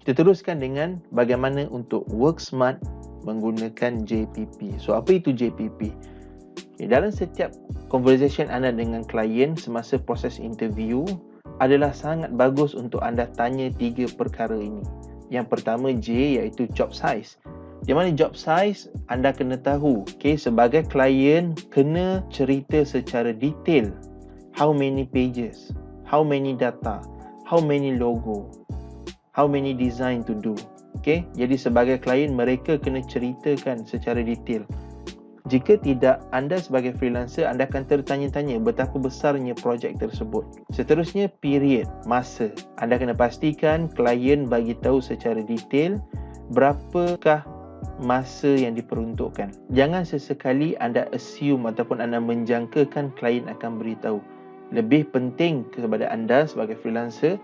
Kita teruskan dengan bagaimana untuk work smart menggunakan JPP. So, apa itu JPP? Dalam setiap conversation anda dengan klien semasa proses interview adalah sangat bagus untuk anda tanya 3 perkara ini. Yang pertama J iaitu job size. Di mana job size anda kena tahu, sebagai klien kena cerita secara detail how many pages, how many data, how many logo, how many design to do. Jadi sebagai klien mereka kena ceritakan secara detail. Jika tidak, anda sebagai freelancer anda akan tertanya-tanya betapa besarnya projek tersebut. Seterusnya period, masa. Anda kena pastikan klien bagi tahu secara detail berapakah masa yang diperuntukkan. Jangan sesekali anda assume ataupun anda menjangkakan klien akan beritahu. Lebih penting kepada anda sebagai freelancer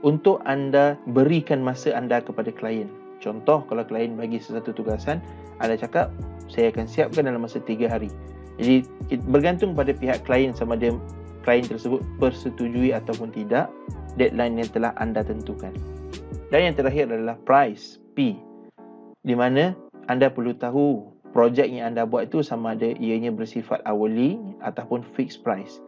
untuk anda berikan masa anda kepada klien. Contoh, kalau klien bagi sesuatu tugasan, anda cakap, saya akan siapkan dalam masa 3 hari. Jadi, bergantung pada pihak klien sama ada klien tersebut bersetujui ataupun tidak deadline yang telah anda tentukan. Dan yang terakhir adalah price, P. Di mana anda perlu tahu projek yang anda buat itu sama ada ianya bersifat hourly ataupun fixed price.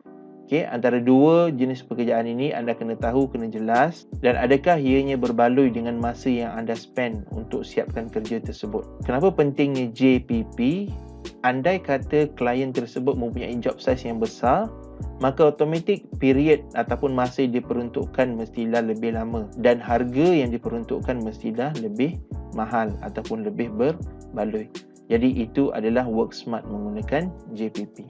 Antara dua jenis pekerjaan ini anda kena tahu, kena jelas, dan adakah ianya berbaloi dengan masa yang anda spend untuk siapkan kerja tersebut. Kenapa pentingnya JPP? Andai kata klien tersebut mempunyai job size yang besar, maka automatik period ataupun masa yang diperuntukkan mestilah lebih lama dan harga yang diperuntukkan mestilah lebih mahal ataupun lebih berbaloi. Jadi itu adalah work smart menggunakan JPP.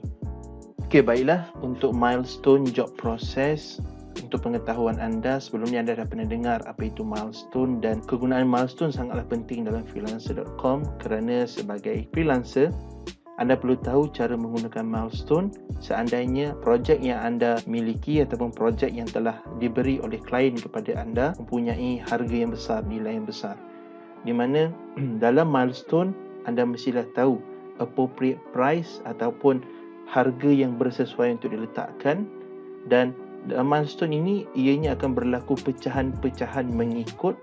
Baiklah, untuk milestone job process, untuk pengetahuan anda, sebelum ni anda dah pernah dengar apa itu milestone, dan kegunaan milestone sangatlah penting dalam freelancer.com kerana sebagai freelancer anda perlu tahu cara menggunakan milestone seandainya projek yang anda miliki ataupun projek yang telah diberi oleh klien kepada anda mempunyai harga yang besar, nilai yang besar. Di mana dalam milestone anda mestilah tahu appropriate price ataupun harga yang bersesuaian untuk diletakkan, dan dalam milestone ini ianya akan berlaku pecahan-pecahan mengikut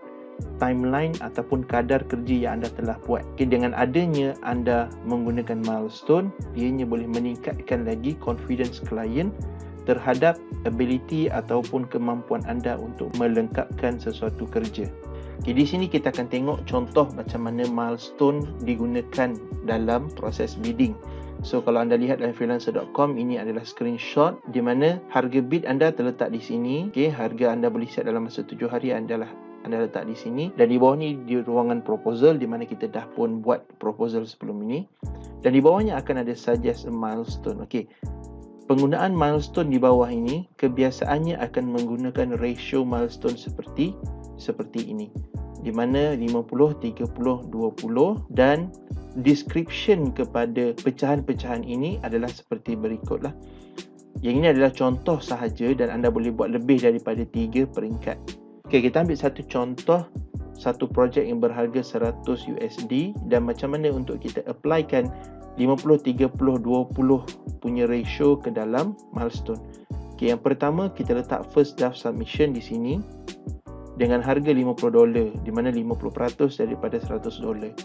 timeline ataupun kadar kerja yang anda telah buat. Dengan adanya anda menggunakan milestone, ianya boleh meningkatkan lagi confidence klien terhadap ability ataupun kemampuan anda untuk melengkapkan sesuatu kerja. Di sini kita akan tengok contoh macam mana milestone digunakan dalam proses bidding. So kalau anda lihat dalam freelancer.com, ini adalah screenshot di mana harga bid anda terletak di sini. Harga anda boleh set dalam masa 7 hari anda letak di sini, dan di bawah ni di ruangan proposal di mana kita dah pun buat proposal sebelum ini, dan di bawahnya akan ada suggest a milestone. Penggunaan milestone di bawah ini kebiasaannya akan menggunakan ratio milestone seperti ini, di mana 50, 30, 20, dan description kepada pecahan-pecahan ini adalah seperti berikutlah. Yang ini adalah contoh sahaja dan anda boleh buat lebih daripada 3 peringkat. Kita ambil satu contoh, satu projek yang berharga 100 USD, dan macam mana untuk kita applykan 50, 30, 20 punya ratio ke dalam milestone. Yang pertama, kita letak first draft submission di sini dengan harga $50, di mana 50% daripada $100.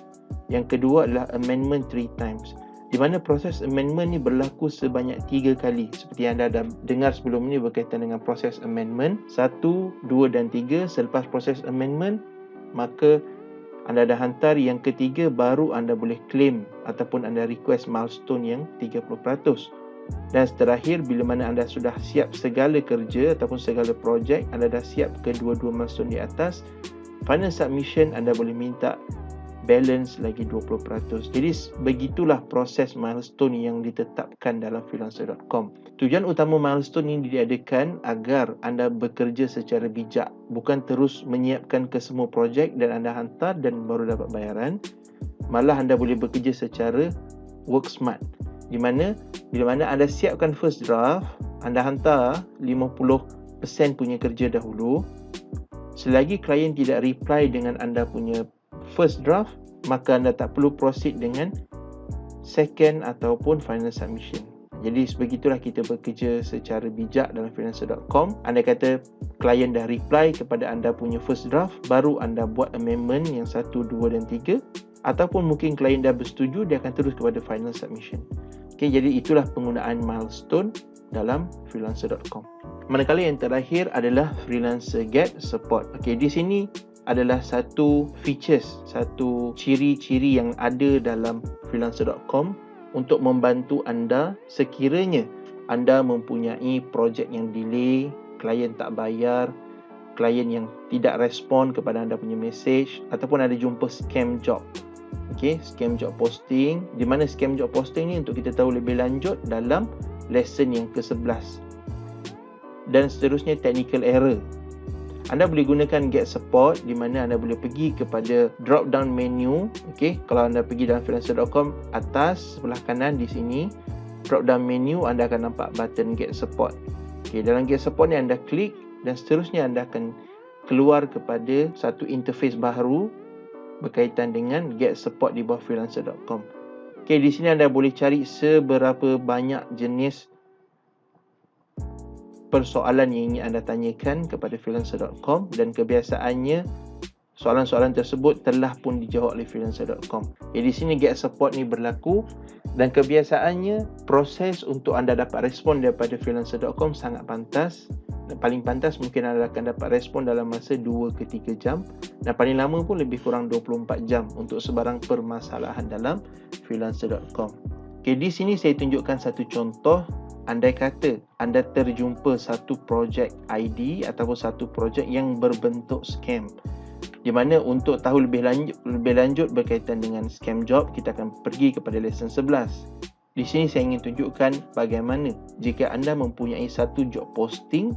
Yang kedua adalah amendment 3 times, di mana proses amendment ni berlaku sebanyak 3 kali. Seperti yang anda dah dengar sebelum ni berkaitan dengan proses amendment 1, 2 dan 3. Selepas proses amendment, maka anda dah hantar yang ketiga, baru anda boleh claim ataupun anda request milestone yang 30%. Dan terakhir, bila mana anda sudah siap segala kerja ataupun segala projek, anda dah siap kedua-dua milestone di atas, final submission anda boleh minta balance lagi 20%. Jadi begitulah proses milestone yang ditetapkan dalam freelancer.com. Tujuan utama milestone ini diadakan agar anda bekerja secara bijak, bukan terus menyiapkan ke semua projek dan anda hantar dan baru dapat bayaran. Malah anda boleh bekerja secara work smart, di mana bila mana anda siapkan first draft, anda hantar 50% punya kerja dahulu. Selagi klien tidak reply dengan anda punya first draft, maka anda tak perlu proceed dengan second ataupun final submission. Jadi sebegitulah kita bekerja secara bijak dalam freelancer.com. Anda kata klien dah reply kepada anda punya first draft, baru anda buat amendment yang 1, 2 dan 3, ataupun mungkin klien dah bersetuju, dia akan terus kepada final submission. Okay, jadi itulah penggunaan milestone dalam freelancer.com. Manakala yang terakhir adalah freelancer get support. Okay, di sini adalah satu features, satu ciri-ciri yang ada dalam freelancer.com untuk membantu anda sekiranya anda mempunyai projek yang delay, klien tak bayar, klien yang tidak respon kepada anda punya message, ataupun ada jumpa scam job. Okay, scam job posting. Di mana scam job posting ni untuk kita tahu lebih lanjut dalam lesson yang ke-11. Dan seterusnya technical error. Anda boleh gunakan get support di mana anda boleh pergi kepada drop down menu. Okey, kalau anda pergi dalam freelancer.com, atas sebelah kanan di sini drop down menu, anda akan nampak button get support. Okey, dalam get support ni anda klik dan seterusnya anda akan keluar kepada satu interface baru berkaitan dengan get support di bawah freelancer.com. Okey, di sini anda boleh cari seberapa banyak jenis persoalan yang ingin anda tanyakan kepada freelancer.com, dan kebiasaannya soalan-soalan tersebut telah pun dijawab oleh freelancer.com. Di sini get support ni berlaku, dan kebiasaannya proses untuk anda dapat respon daripada freelancer.com sangat pantas. Paling pantas mungkin anda akan dapat respon dalam masa 2 ke 3 jam, dan paling lama pun lebih kurang 24 jam untuk sebarang permasalahan dalam freelancer.com. Okay, di sini saya tunjukkan satu contoh. Andai kata anda terjumpa satu projek ID ataupun satu projek yang berbentuk scam, di mana untuk tahu lebih lanjut berkaitan dengan scam job, kita akan pergi kepada lesson 11. Di sini saya ingin tunjukkan bagaimana jika anda mempunyai satu job posting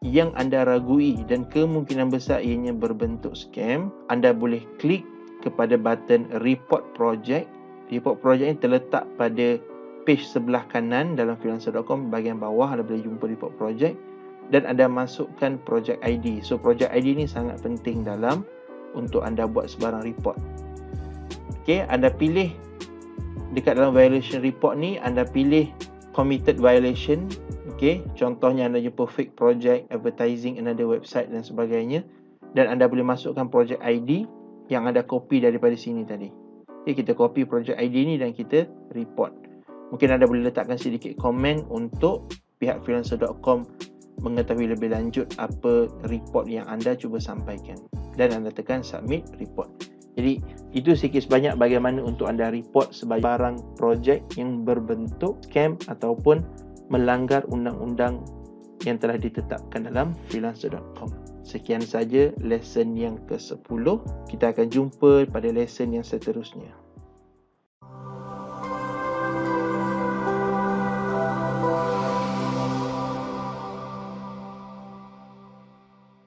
yang anda ragui dan kemungkinan besar ianya berbentuk scam, anda boleh klik kepada button report project. Report project ini terletak pada page sebelah kanan dalam freelancer.com, bahagian bawah anda boleh jumpa report project, dan anda masukkan project ID. So project ID ni sangat penting dalam untuk anda buat sebarang report. Okey, anda pilih dekat dalam violation report ni, anda pilih committed violation. Okey, contohnya anda jumpa fake project, advertising another website dan sebagainya, dan anda boleh masukkan project ID yang anda copy daripada sini tadi. Okey, kita copy project ID ni dan kita report. Mungkin anda boleh letakkan sedikit komen untuk pihak freelancer.com mengetahui lebih lanjut apa report yang anda cuba sampaikan, dan anda tekan submit report. Jadi itu sikit sebanyak bagaimana untuk anda report sebarang projek yang berbentuk scam ataupun melanggar undang-undang yang telah ditetapkan dalam freelancer.com. Sekian saja lesson yang ke-10. Kita akan jumpa pada lesson yang seterusnya.